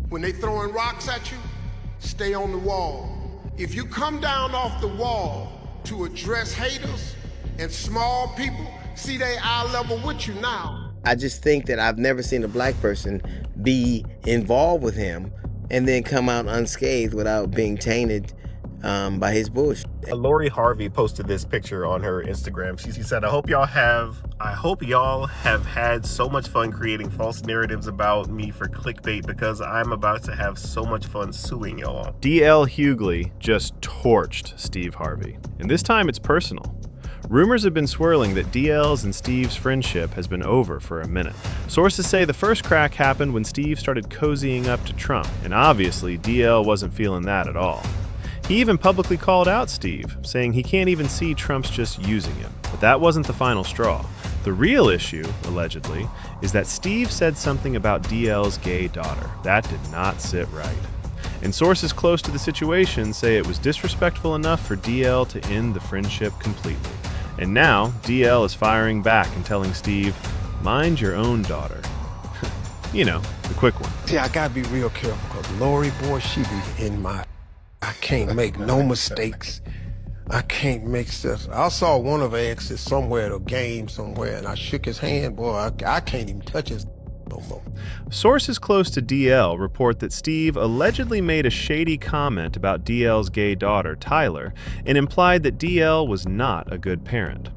When they throwing rocks at you, stay on the wall. If you come down off the wall to address haters and small people, see they eye level with you now. I just think that I've never seen a black person be involved with him and then come out unscathed without being tainted by his bullshit. Lori Harvey posted this picture on her Instagram. She said, I hope y'all have had so much fun creating false narratives about me for clickbait because I'm about to have so much fun suing y'all. DL Hughley just torched Steve Harvey. And this time it's personal. Rumors have been swirling that DL's and Steve's friendship has been over for a minute. Sources say the first crack happened when Steve started cozying up to Trump, and obviously DL wasn't feeling that at all. He even publicly called out Steve, saying he can't even see Trump's just using him. But that wasn't the final straw. The real issue, allegedly, is that Steve said something about DL's gay daughter. That did not sit right. And sources close to the situation say it was disrespectful enough for DL to end the friendship completely. And now, DL is firing back and telling Steve, mind your own daughter. You know, the quick one. See, I gotta be real careful because Lori, boy, she be in my... I can't make no mistakes. I can't make stuff. I saw one of her exes somewhere at a game somewhere and I shook his hand, boy, I can't even touch his no more. Sources close to DL report that Steve allegedly made a shady comment about DL's gay daughter, Tyler, and implied that DL was not a good parent.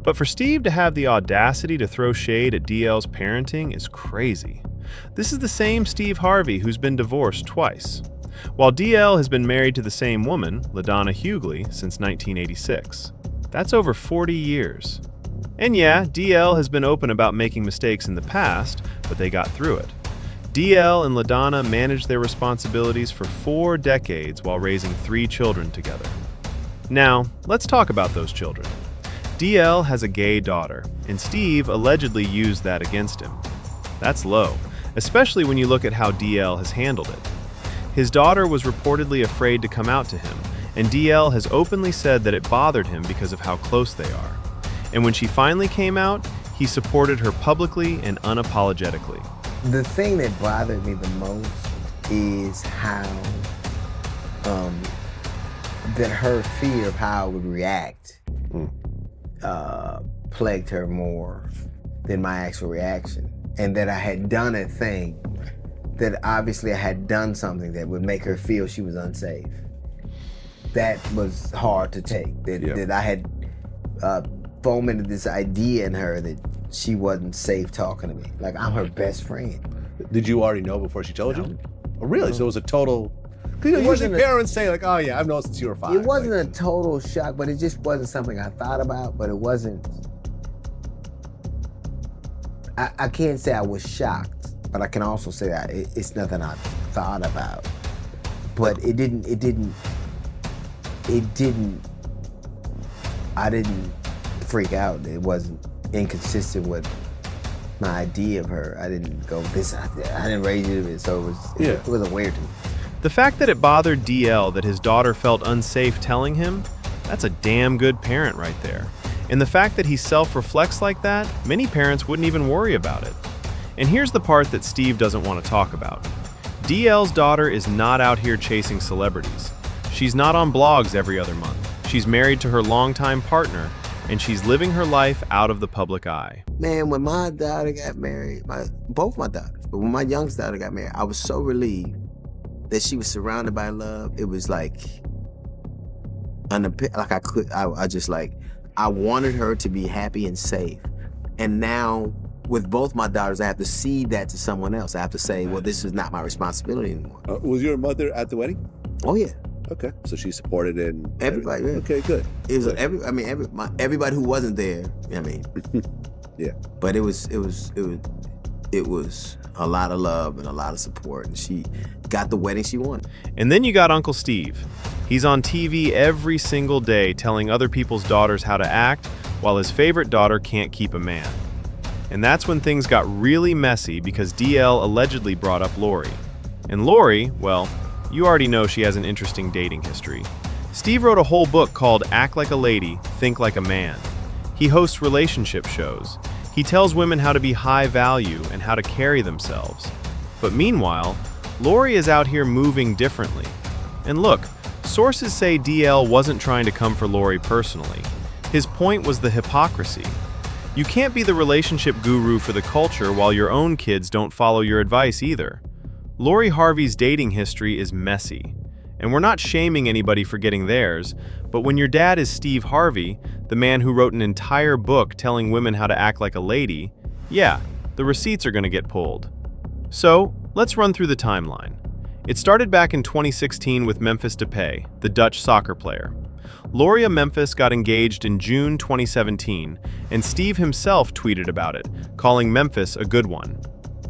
But for Steve to have the audacity to throw shade at DL's parenting is crazy. This is the same Steve Harvey who's been divorced twice, while DL has been married to the same woman, LaDonna Hughley, since 1986. That's over 40 years. And yeah, DL has been open about making mistakes in the past, but they got through it. DL and LaDonna managed their responsibilities for 4 decades while raising 3 children together. Now, let's talk about those children. DL has a gay daughter, and Steve allegedly used that against him. That's low, especially when you look at how DL has handled it. His daughter was reportedly afraid to come out to him, and DL has openly said that it bothered him because of how close they are. And when she finally came out, he supported her publicly and unapologetically. The thing that bothered me the most is how that her fear of how I would react plagued her more than my actual reaction. And that I had done a thing that obviously I had done something that would make her feel she was unsafe. That was hard to take, that I had fomented this idea in her that she wasn't safe talking to me. Like, I'm her best friend. Did you already know before she told you? Oh, really? No. So it was a total... Because usually parents say, like, oh yeah, I've known since you were 5. It wasn't a total shock, but it just wasn't something I thought about, but it wasn't... I can't say I was shocked, but I can also say that it's nothing I thought about. But I didn't freak out. It wasn't inconsistent with my idea of her. I didn't go, I didn't raise it, so it wasn't weird to me. The fact that it bothered DL that his daughter felt unsafe telling him, that's a damn good parent right there. And the fact that he self-reflects like that, many parents wouldn't even worry about it. And here's the part that Steve doesn't want to talk about. DL's daughter is not out here chasing celebrities. She's not on blogs every other month. She's married to her longtime partner, and she's living her life out of the public eye. Man, when my daughter got married, both my daughters, but when my youngest daughter got married, I was so relieved that she was surrounded by love. It was like, I wanted her to be happy and safe. And now, with both my daughters, I have to cede that to someone else. I have to say, well, this is not my responsibility anymore. Was your mother at the wedding? Oh, yeah. Okay, so she supported it. Everybody, yeah. Okay, good. It was everybody who wasn't there. I mean, yeah. But it was a lot of love and a lot of support, and she got the wedding she wanted. And then you got Uncle Steve. He's on TV every single day telling other people's daughters how to act, while his favorite daughter can't keep a man. And that's when things got really messy because DL allegedly brought up Lori. And Lori, well, you already know she has an interesting dating history. Steve wrote a whole book called Act Like a Lady, Think Like a Man. He hosts relationship shows. He tells women how to be high value and how to carry themselves. But meanwhile, Lori is out here moving differently. And look, sources say DL wasn't trying to come for Lori personally. His point was the hypocrisy. You can't be the relationship guru for the culture while your own kids don't follow your advice either. Lori Harvey's dating history is messy. And we're not shaming anybody for getting theirs, but when your dad is Steve Harvey, the man who wrote an entire book telling women how to act like a lady, yeah, the receipts are going to get pulled. So, let's run through the timeline. It started back in 2016 with Memphis Depay, the Dutch soccer player. Lori Memphis got engaged in June 2017, and Steve himself tweeted about it, calling Memphis a good one.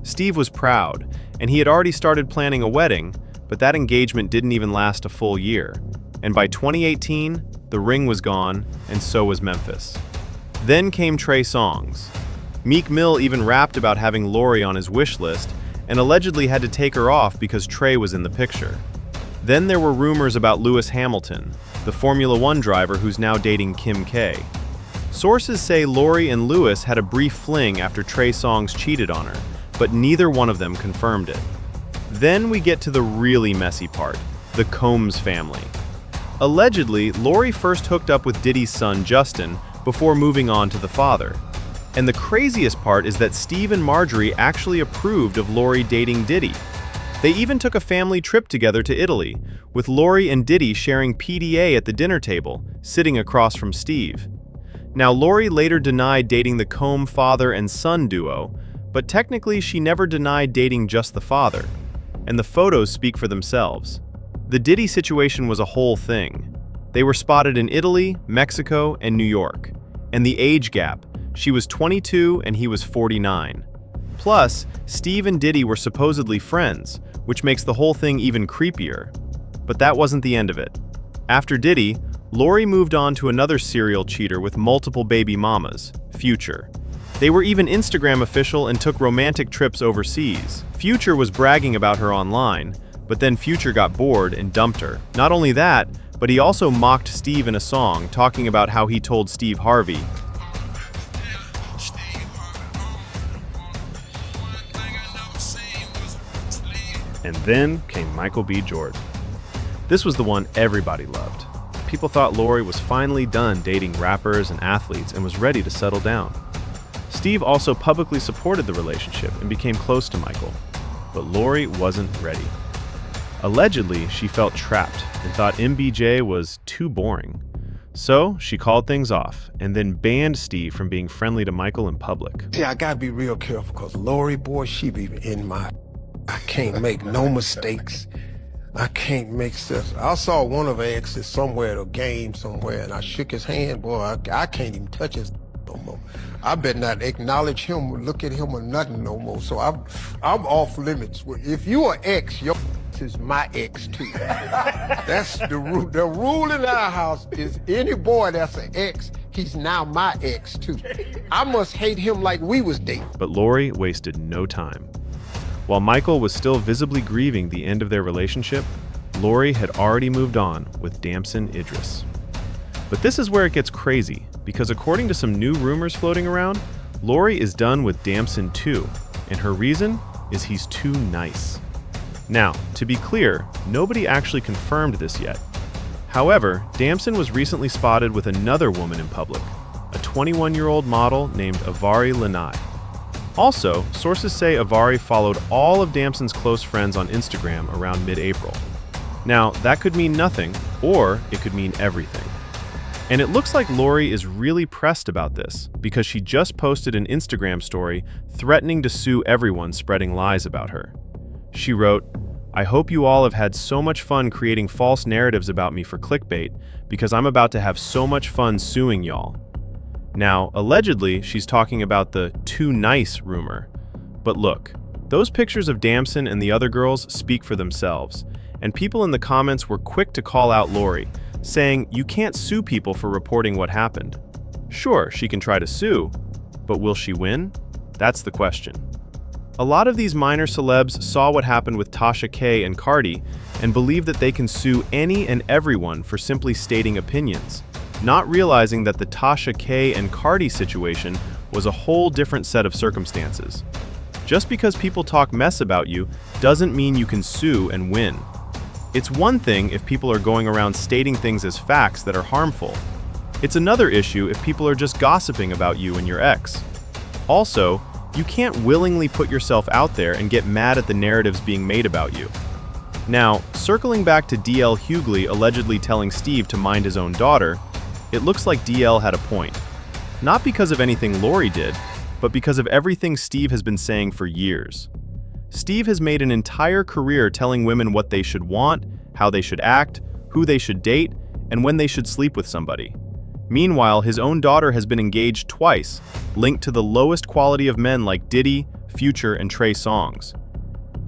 Steve was proud, and he had already started planning a wedding, but that engagement didn't even last a full year. And by 2018, the ring was gone, and so was Memphis. Then came Trey Songz. Meek Mill even rapped about having Lori on his wish list, and allegedly had to take her off because Trey was in the picture. Then there were rumors about Lewis Hamilton, the Formula One driver who's now dating Kim K. Sources say Lori and Lewis had a brief fling after Trey Songz cheated on her, but neither one of them confirmed it. Then we get to the really messy part, the Combs family. Allegedly, Lori first hooked up with Diddy's son Justin before moving on to the father. And the craziest part is that Steve and Marjorie actually approved of Lori dating Diddy. They even took a family trip together to Italy, with Lori and Diddy sharing PDA at the dinner table, sitting across from Steve. Now, Lori later denied dating the Combe father and son duo, but technically she never denied dating just the father. And the photos speak for themselves. The Diddy situation was a whole thing. They were spotted in Italy, Mexico, and New York. And the age gap, she was 22 and he was 49. Plus, Steve and Diddy were supposedly friends, which makes the whole thing even creepier. But that wasn't the end of it. After Diddy, Lori moved on to another serial cheater with multiple baby mamas, Future. They were even Instagram official and took romantic trips overseas. Future was bragging about her online, but then Future got bored and dumped her. Not only that, but he also mocked Steve in a song, talking about how he told Steve Harvey, and then came Michael B. Jordan. This was the one everybody loved. People thought Lori was finally done dating rappers and athletes and was ready to settle down. Steve also publicly supported the relationship and became close to Michael, but Lori wasn't ready. Allegedly, she felt trapped and thought MBJ was too boring. So she called things off and then banned Steve from being friendly to Michael in public. See, I gotta be real careful because Lori, boy, she be in my... I can't make no mistakes. I can't make stuff. I saw one of her exes somewhere at a game somewhere, and I shook his hand. Boy, I can't even touch his no more. I better not acknowledge him or look at him or nothing no more. So I'm off limits. If you are ex, your is my ex too. That's the rule. The rule in our house is any boy that's an ex, he's now my ex too. I must hate him like we was dating. But Lori wasted no time. While Michael was still visibly grieving the end of their relationship, Lori had already moved on with Damson Idris. But this is where it gets crazy, because according to some new rumors floating around, Lori is done with Damson too, and her reason is he's too nice. Now, to be clear, nobody actually confirmed this yet. However, Damson was recently spotted with another woman in public, a 21-year-old model named Avari Lanai. Also, sources say Avari followed all of Damson's close friends on Instagram around mid-April. Now, that could mean nothing, or it could mean everything. And it looks like Lori is really pressed about this, because she just posted an Instagram story threatening to sue everyone spreading lies about her. She wrote, "I hope you all have had so much fun creating false narratives about me for clickbait, because I'm about to have so much fun suing y'all." Now, allegedly, she's talking about the too nice rumor. But look, those pictures of Damson and the other girls speak for themselves, and people in the comments were quick to call out Lori, saying you can't sue people for reporting what happened. Sure, she can try to sue, but will she win? That's the question. A lot of these minor celebs saw what happened with Tasha K and Cardi and believe that they can sue any and everyone for simply stating opinions, not realizing that the Tasha K and Cardi situation was a whole different set of circumstances. Just because people talk mess about you doesn't mean you can sue and win. It's one thing if people are going around stating things as facts that are harmful. It's another issue if people are just gossiping about you and your ex. Also, you can't willingly put yourself out there and get mad at the narratives being made about you. Now, circling back to DL Hughley allegedly telling Steve to mind his own daughter, it looks like DL had a point. Not because of anything Lori did, but because of everything Steve has been saying for years. Steve has made an entire career telling women what they should want, how they should act, who they should date, and when they should sleep with somebody. Meanwhile, his own daughter has been engaged twice, linked to the lowest quality of men like Diddy, Future, and Trey Songz.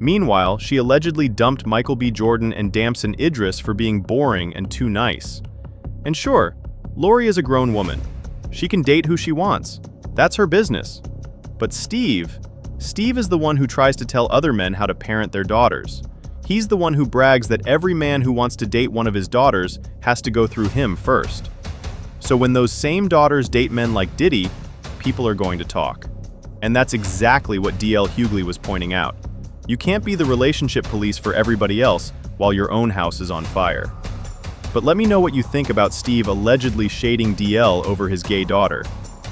Meanwhile, she allegedly dumped Michael B. Jordan and Damson Idris for being boring and too nice. And sure, Lori is a grown woman. She can date who she wants. That's her business. But Steve is the one who tries to tell other men how to parent their daughters. He's the one who brags that every man who wants to date one of his daughters has to go through him first. So when those same daughters date men like Diddy, people are going to talk. And that's exactly what DL Hughley was pointing out. You can't be the relationship police for everybody else while your own house is on fire. But let me know what you think about Steve allegedly shading DL over his gay daughter.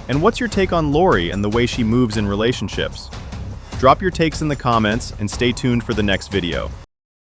And what's your take on Lori and the way she moves in relationships? Drop your takes in the comments and stay tuned for the next video.